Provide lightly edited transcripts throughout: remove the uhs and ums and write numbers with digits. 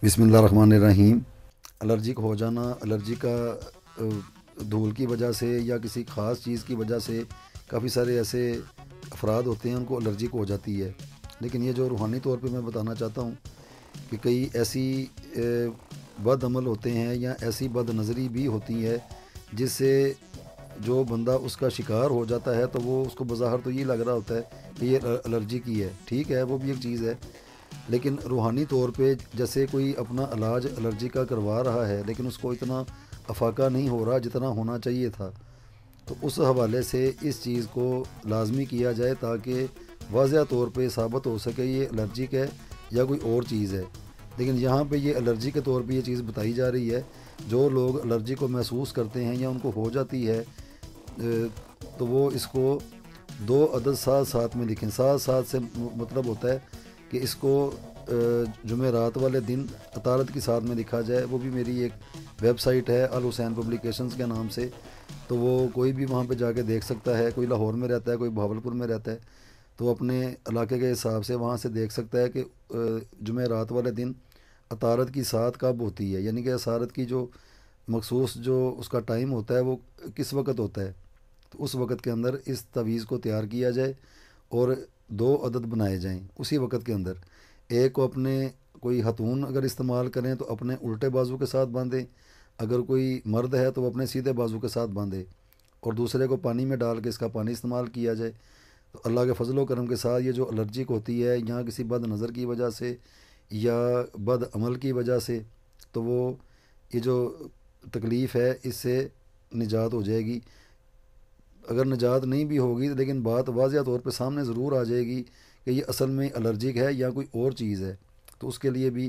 बिस्मिल्लाहिर्रहमानिर्रहीम। एलर्जिक हो जाना, एलर्जी का धूल की वजह से या किसी ख़ास चीज़ की वजह से काफ़ी सारे ऐसे अफराद होते हैं उनको एलर्जिक हो जाती है। लेकिन ये जो रूहानी तौर पे मैं बताना चाहता हूँ कि कई ऐसी बद अमल होते हैं या ऐसी बद नज़री भी होती है जिससे जो बंदा उसका शिकार हो जाता है तो वो उसको बज़ाहिर तो ये लग रहा होता है कि ये एलर्जी की है। ठीक है, वो भी एक चीज़ है, लेकिन रूहानी तौर पे जैसे कोई अपना इलाज एलर्जी का करवा रहा है लेकिन उसको इतना अफाका नहीं हो रहा जितना होना चाहिए था, तो उस हवाले से इस चीज़ को लाजमी किया जाए ताकि वाज़ह तौर पे साबित हो सके ये एलर्जिक है या कोई और चीज़ है। लेकिन यहाँ पे ये एलर्जी के तौर पे ये चीज़ बताई जा रही है। जो लोग एलर्जी को महसूस करते हैं या उनको हो जाती है तो वो इसको दो अदद साथ साथ में लिखें। साथ साथ से मतलब होता है कि इसको जुमेरात वाले दिन अतारत की साथ में लिखा जाए। वो भी मेरी एक वेबसाइट है अल हुसैन पब्लिकेशंस के नाम से, तो वो कोई भी वहाँ पे जाके देख सकता है। कोई लाहौर में रहता है, कोई भावलपुर में रहता है, तो अपने इलाके के हिसाब से वहाँ से देख सकता है कि जुमेरात वाले दिन अतारत की साथ कब होती है, यानी कि असारत की जो मखसूस जो उसका टाइम होता है वो किस वक्त होता है। तो उस वक़्त के अंदर इस तवीज़ को तैयार किया जाए और दो अदद बनाए जाएं उसी वक़्त के अंदर। एक को अपने कोई हथून अगर इस्तेमाल करें तो अपने उल्टे बाजू के साथ बांधें, अगर कोई मर्द है तो वो अपने सीधे बाजू के साथ बांधे, और दूसरे को पानी में डाल के इसका पानी इस्तेमाल किया जाए। तो अल्लाह के फजल व करम के साथ ये जो एलर्जिक होती है यहाँ किसी बद नज़र की वजह से या बद अमल की वजह से, तो वो ये जो तकलीफ़ है इससे निजात हो जाएगी। अगर निजात नहीं भी होगी लेकिन बात वाज़ह तौर पे सामने ज़रूर आ जाएगी कि ये असल में एलर्जिक है या कोई और चीज़ है। तो उसके लिए भी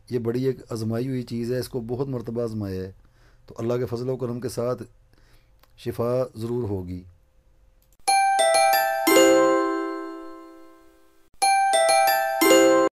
ये बड़ी एक आजमाई हुई चीज़ है, इसको बहुत मरतबा आजमाया है, तो अल्लाह के फजल व करम के साथ शिफा ज़रूर होगी।